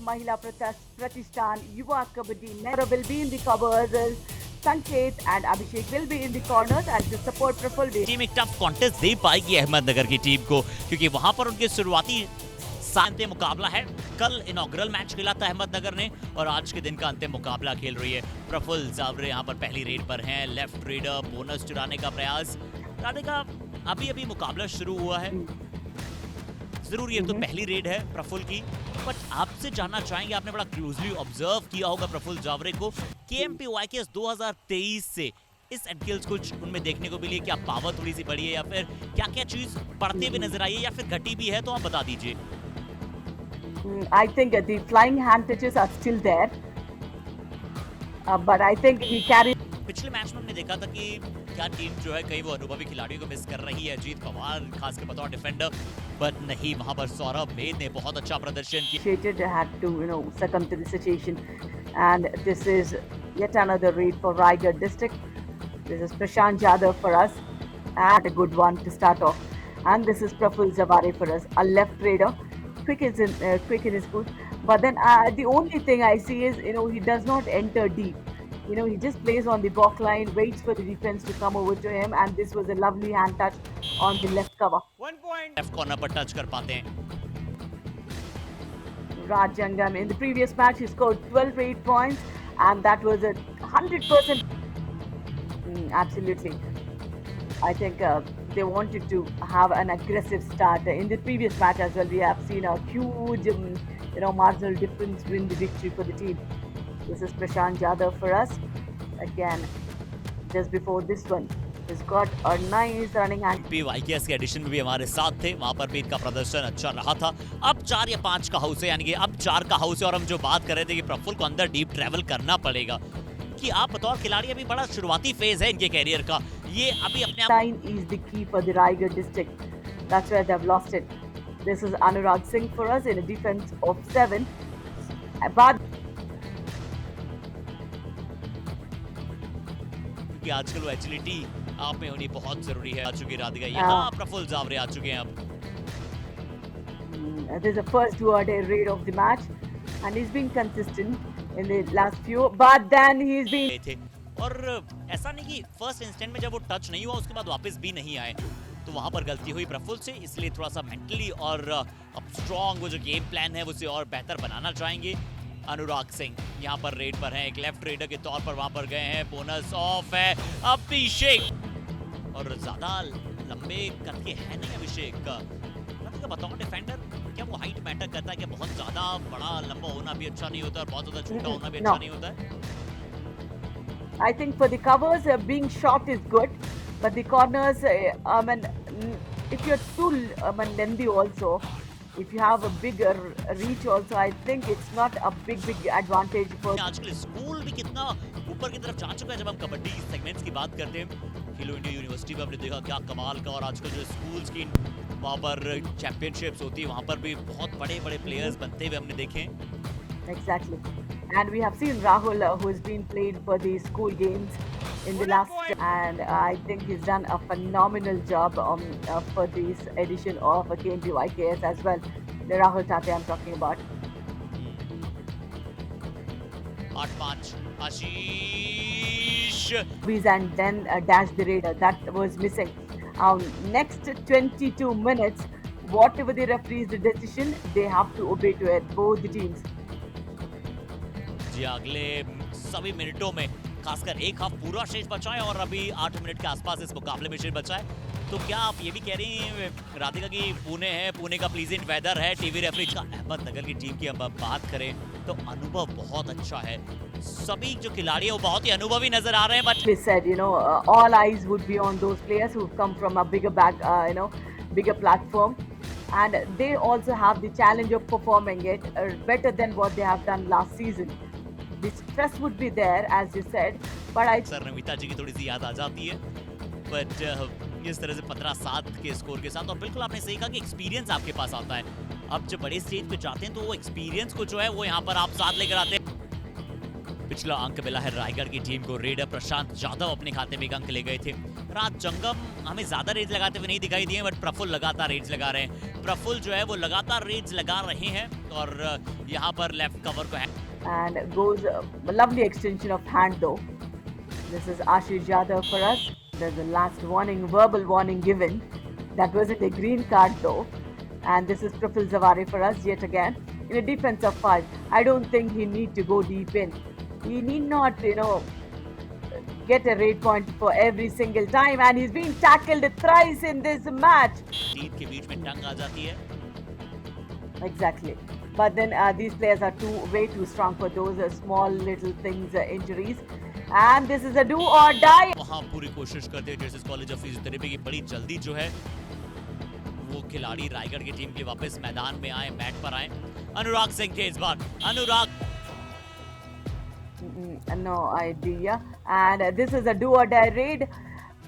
Mahila Pratishan, Yuva Kabaddi, Nera will be in the covers. Sanket and Abhishek will be in the corners and to support Praful. Team एक tough contest दे पाएगी अहमदनगर की team को, क्योंकि वहां पर उनके शुरुआती अंतिम मुकाबला है। कल इनॉग्रल मैच खेला था अहमदनगर ने और आज के दिन का अंतिम मुकाबला खेल रही है। प्रफुल जावरे यहाँ पर पहली रेड पर हैं। लेफ्ट रेडर बोनस चुराने का प्रयास। राधिका, अभी मुकाबला शुरू हुआ है, जरूर ये तो पहली रेड है प्रफुल की, बट आपसे जानना चाहेंगे, आपने बड़ा क्लोजली ऑब्जर्व किया होगा प्रफुल जावरे को, KMPYKS 2023 से इस एडकिल्स कुछ उनमें देखने को मिली है? क्या पावर थोड़ी सी बढ़ी है या फिर क्या चीज बढ़ते हुए नजर आई है या फिर घटी भी है, तो आप बता दीजिए। I think the flying hand touches are still there, but I think he carried. पिछले मैच में हमने देखा था कि क्या टीम जो है कई वो अनुभवी खिलाड़ियों को मिस कर रही है। अजीत पवार खासकर बतौर डिफेंडर, बट नहीं, वहां पर सौरभ मेद ने बहुत अच्छा प्रदर्शन किया। Had to succumb to the situation, and this is yet another raid for Raigad District. This is Prashant Jadhav for us, and a good one to start off. And this is Praful Zavare for us, a left raider, quick in his foot. But then the only thing I see is he does not enter deep. He just plays on the block line, waits for the defense to come over to him, and this was a lovely hand touch on the left cover. 1 point left corner पर touch कर पाते हैं। Jangam in the previous match he scored 12 8 points, and that was a 100%. Absolutely, I think they wanted to have an aggressive start in the previous match as well. We have seen a huge marginal difference win the victory for the team. This is Prashant Jadhav for us again. Just before this one, he's got a nice running hand. PYKS के addition में भी हमारे साथ थे, वहां पर भी इनका प्रदर्शन अच्छा रहा था। अब 4 या 5 का हाउस है, यानी कि अब 4 का हाउस है, और हम जो बात कर रहे थे कि प्रफुल को अंदर डीप ट्रैवल करना पड़ेगा, कि आप बतौर खिलाड़ी अभी बड़ा शुरुआती फेज है इनके कैरियर का, ये अभी अपने आप। Time is the key for the Raigad district. That's where they've lost it. This is Anurag Singh for us in a defense of 7. But कि आजकल वो एजिलिटी आप में होनी बहुत जरूरी है। आ चुकी राधिका, यहाँ प्रफुल जावरे आ चुके हैं अब। This is the first 2-day raid of the match, and he's been consistent in the last few. But then he's been. और ऐसा नहीं कि फर्स्ट इंस्टेंट में जब वो टच नहीं हुआ उसके बाद वापस भी नहीं आए, तो वहां पर गलती हुई प्रफुल से, इसलिए थोड़ा सा मेंटली और अब स्ट्रॉन्ग वो जो गेम प्लान है उसे और बेहतर बनाना चाहेंगे। अनुराग सिंह यहाँ पर रेड पर हैं, एक लेफ्ट रेडर के तौर पर वहां पर गए हैं। बोनस ऑफ है अभिषेक, और ज्यादा लंबे कद के है नहीं अभिषेक का। बताओ डिफेंडर, क्या वो हाइट मैटर करता है? क्या बहुत ज्यादा बड़ा लंबा होना भी अच्छा नहीं होता और बहुत ज्यादा छोटा होना भी अच्छा नहीं होता है? I think for the covers, being short is good, but the corners, if you're too lengthy also, if you have a bigger reach also, I think it's not a big advantage for. आजकल school भी कितना ऊपर की तरफ जा चुका है। जब हम कबड्डी सेगमेंट्स की बात करते हैं, खेलो इंडिया यूनिवर्सिटी में हमने देखा क्या कमाल का, और आजकल जो स्कूल्स की वहाँ पर चैंपियनशिप्स होती है, वहाँ पर भी बहुत बड़े प्लेयर्स बनते हुए हमने देखे। Exactly, and we have seen Rahul, who has been played for the school games in the last, and I think he's done a phenomenal job for this edition of KMPYKS as well. The Rahul Tate I'm talking about. 8-5 Ashish, and then dash the raider that was missing. Next 22 minutes, whatever the referee's decision, they have to obey to it, both the teams. जी, अगले सभी मिनटों में खासकर एक half पूरा शेष बचा है और अभी 8 मिनट के आसपास इस मुकाबले में शेष बचा है। तो क्या आप ये भी कह रही हैं राधिका की पुणे है, पुणे का प्लीजेंट वेदर है, टीवी रेफरी का? अहमदनगर की टीम की हम बात करें तो अनुभव बहुत अच्छा है, सभी जो खिलाड़ी है वो बहुत ही अनुभवी नजर आ रहे हैं। But we said, all eyes would be on those players who've come from a bigger bigger platform, and they also have the challenge of performing it better than what they have done last season. The stress would be there, as you said, but I. Sir Namita ji की थोड़ी सी याद आ जाती है, but इस तरह से 15-7 के score के साथ, और बिल्कुल आपने सही कहा कि एक्सपीरियंस आपके पास आता है। अब जब बड़े स्टेज पे जाते हैं तो वो एक्सपीरियंस को जो है वो यहाँ पर आप साथ लेकर आते हैं। पिछला अंक मिला है रायगढ़ की टीम को, रेडर प्रशांत जाधव अपने खाते में एक अंक ले गए थे। रात जंगम हमें ज्यादा रेड्स लगाते हुए नहीं दिखाई दिए, बट प्रफुल्ल लगातार रेड्स लगा रहे हैं। प्रफुल्ल जो है वो लगातार रेड्स लगा रहे हैं और यहाँ पर लेफ्ट कवर को है। And goes a lovely extension of hand though. This is Ashish Yadav for us. There's a last warning, verbal warning given. That wasn't a green card though. And this is Praful Zawari for us yet again. In a defense of 5, I don't think he need to go deep in. He need not, get a rate point for every single time. And he's been tackled thrice in this match. Team के बीच में टंग आ जाती है। Exactly. But then these players are way too strong for those small little things, injuries. And this is a do or die. वहाँ पूरी कोशिश करते हैं जैसे कॉलेज ऑफ फिजियोथेरेपी की बड़ी जल्दी जो है वो खिलाड़ी रायगढ़ की टीम के वापस मैदान में आए, मैट पर आए। अनुराग सिंह थे इस बार। अनुराग no idea. And this is a do or die raid.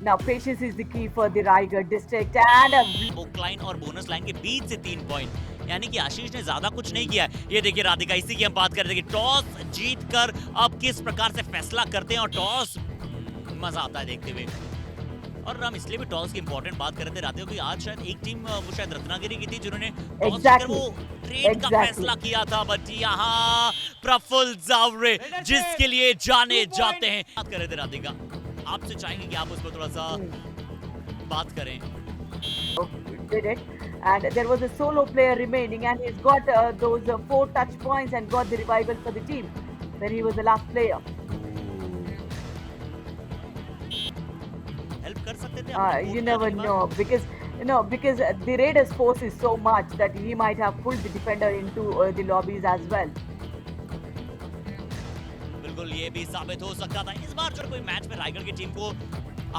Now patience is the key for the Raigad District. And book line और बोनस लाइन के बीच से 3 पॉइंट, यानी कि आशीष ने ज्यादा कुछ नहीं किया। ये देखिए राधिका, इसी की हम बात कर रहे थे कि टॉस जीतकर अब किस प्रकार से फैसला करते हैं, और टॉस मजा आता है देखते हुए। और हम इसलिए भी टॉस की इंपॉर्टेंट बात कर रहे थे राधिका, क्योंकि आज शायद एक टीम वो शायद रत्नागिरी की थी जिन्होंने टॉस जीतकर वो ट्रेड का फैसला किया था। बट यहाँ प्रफुल्ल जावरे जिसके लिए जाने जाते हैं, बात कर रहे थे राधिका, आपसे चाहेंगे कि आप उस पर थोड़ा सा बात करें। did it, and there was a solo player remaining, and he's got those 4 touch points and got the revival for the team when he was the last player. Help कर सकते थे You never know, because because the Raiders force is so much that he might have pulled the defender into the lobbies as well. बिल्कुल ये भी साबित हो सकता था। इस बार जो कोई मैच में रायगढ़ की टीम को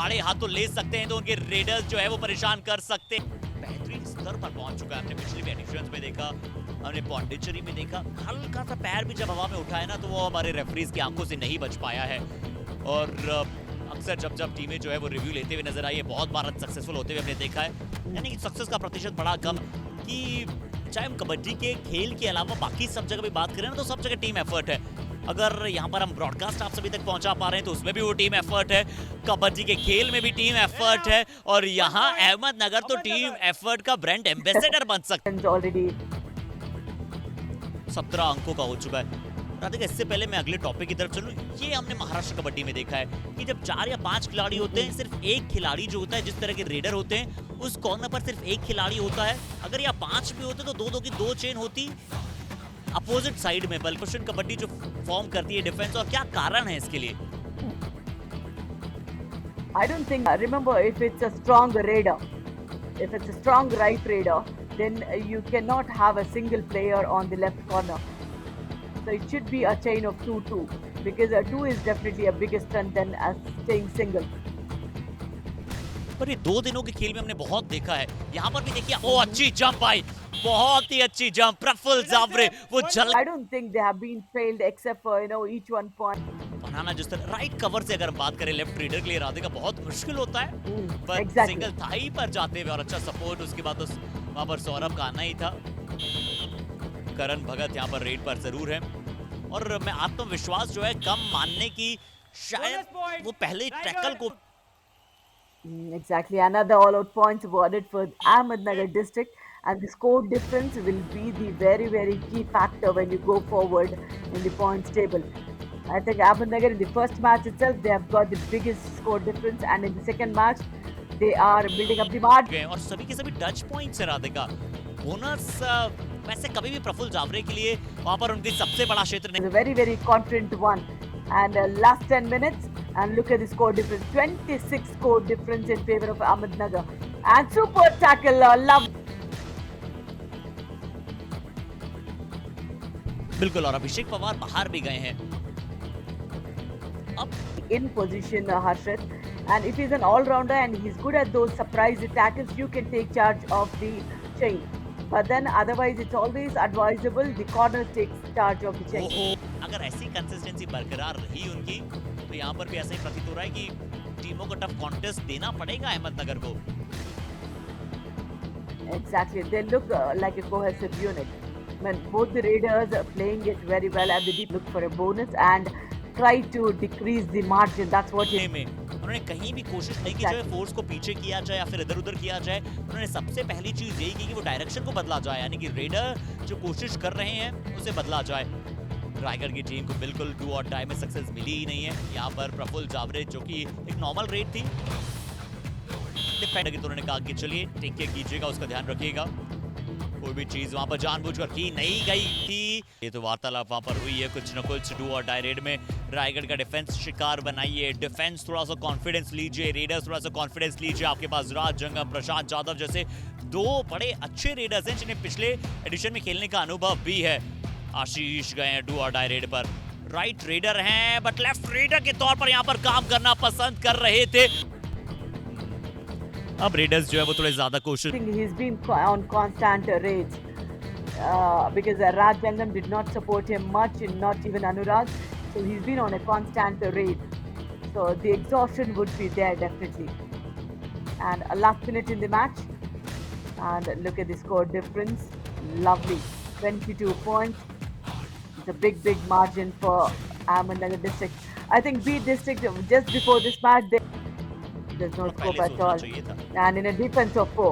आड़े हाथों ले सकते हैं तो उनके रेडर्स जो है वो परेशान कर सकते हैं। बेहतरीन स्तर पर पहुंच चुका है, हमने पिछली भी एडिशंस में देखा, हमने पौंडीचेरी में देखा, हल्का सा पैर भी जब हवा में उठाया ना तो वो हमारे रेफरीज की आंखों से नहीं बच पाया है। और अक्सर जब टीमें जो है वो रिव्यू लेते हुए नजर आई है, बहुत बार सक्सेसफुल होते हुए हमने देखा है, यानी कि सक्सेस का प्रतिशत बड़ा कम। कि चाहे हम कबड्डी के खेल के अलावा बाकी सब जगह भी बात करें ना तो सब जगह टीम एफर्ट है। अगर यहाँ पर हम ब्रॉडकास्ट आप सभी तक पहुंचा पा रहे हैं तो उसमें भी वो टीम एफर्ट है, कबड्डी के खेल में भी टीम एफर्ट है, और यहाँ अहमदनगर तो टीम एफर्ट का ब्रांड एम्बेसडर बन सकता है। Already 17 अंकों का हो चुका है। राधिका, इससे पहले मैं अगले टॉपिक की तरफ चलूं, ये हमने महाराष्ट्र कबड्डी में देखा है कि जब 4 या 5 खिलाड़ी होते हैं, सिर्फ एक खिलाड़ी जो होता है, जिस तरह के रेडर होते हैं उस कॉर्नर पर सिर्फ एक खिलाड़ी होता है। अगर यहाँ 5 भी होते तो 2-2 की 2 चेन होती अपोजिट साइड में। बल्कि कबड्डी जो फॉर्म करती है डिफेंस, और क्या कारण है इसके लिए? I don't think. Remember, if it's a strong raider, if it's a strong right raider, then you cannot have a single player on the left corner. So it should be a chain of 2-2, because a 2 is definitely a bigger strength than staying single. पर ये 2 दिनों के खेल में हमने बहुत देखा है। यहाँ पर भी देखिए, ओ अच्छी जंप आई, बहुत ही अच्छी जंप, प्रफुल्ल जावरे वो जल। I don't think they have been failed except for each one point. बनाना जिस तरह राइट कवर से अगर हम बात करें लेफ्ट रीडर के लिए राधिका बहुत मुश्किल होता है, पर exactly. सिंगल थाई पर जाते हुए और अच्छा सपोर्ट, उसके बाद तो वहां पर सौरभ का आना ही था। करण भगत यहाँ पर रेड पर जरूर है, और मैं आत्मविश्वास जो है कम मानने की, शायद वो पहले टैकल को। Exactly, another all-out points awarded for Ahmednagar district, and the score difference will be the very, very key factor when you go forward in the points table. I think Ahmednagar in the first match itself, they have got the biggest score difference, and in the second match, they are building up the margin. और सभी के सभी touch points है Radhika. Bonus वैसे कभी भी प्रफुल्ल जावरे के लिए वहां पर उनकी सबसे बड़ा क्षेत्र नहीं। It's a very, very confident one. And last 10 minutes, and look at the score difference. 26 score difference in favor of Ahmednagar. And super tackle, love. बिल्कुल, और अभिषेक पवार बाहर भी गए हैं। अब In position, Harshit. And if he's an all-rounder and he's good at those surprise tackles, you can take charge of the chain. But then otherwise, it's always advisable the corner takes charge of the chain. अगर ऐसी consistency बरकरार रही उनकी तो यहाँ पर भी ऐसा ही प्रतीत हो रहा है कि टीमों को टफ कॉन्टेस्ट देना पड़ेगा अहमदनगर को। Exactly, they look like a cohesive unit. When both the Raiders are playing it very well, and they did look for a bonus and try to decrease the margin. That's what में उन्होंने कहीं भी कोशिश नहीं की जो है Exactly. Force को पीछे किया जाए या फिर इधर उधर किया जाए। उन्होंने सबसे पहली चीज यही की कि वो डायरेक्शन को बदला जाए, यानी कि रेडर जो कोशिश कर रहे हैं उसे बदला जाए। रायगढ़ की टीम को बिल्कुल डू और डाई में सक्सेस मिली ही नहीं है। यहाँ पर प्रफुल्ल जावरे जो कि एक नॉर्मल रेड थी डिफेंडर की, तो उन्होंने कहा कि चलिए टेक केयर कीजिएगा, उसका ध्यान रखिएगा, कोई भी चीज वहां पर जानबूझकर की नहीं गई थी। ये तो वार्तालाप वहां पर हुई है कुछ न कुछ डू और डाई रेड में। रायगढ़ का डिफेंस शिकार बनाइए, डिफेंस थोड़ा सा कॉन्फिडेंस लीजिए, रेडर्स थोड़ा सा कॉन्फिडेंस लीजिए। आपके पास राज जंगम, प्रशांत यादव जैसे दो बड़े अच्छे रेडर्स हैं जिन्हें पिछले एडिशन में खेलने का अनुभव भी है। आशीष गए हैं डू और डाई रेड पर, राइट रेडर हैं बट लेफ्ट रेडर के तौर पर यहाँ पर काम करना पसंद कर रहे थे। अब रेडर्स जो है वो थोड़े ज्यादा कोशिश। I think he's been on constant raids because Raj Jangam did not support him much, and not even Anurag. So he's been on a constant raid. So the exhaustion would be there definitely. And a last minute in the match, and look at the score difference. Lovely, 22 points. It's a big margin for Ahmednagar district. I think B district just before this match there's no scope at all. And in a defense of 4.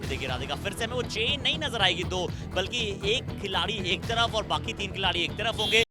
देखिए राधिका फिर से हमें वो chain नहीं नजर आएगी दो, बल्कि एक खिलाड़ी एक तरफ और बाकी तीन खिलाड़ी एक तरफ होंगे।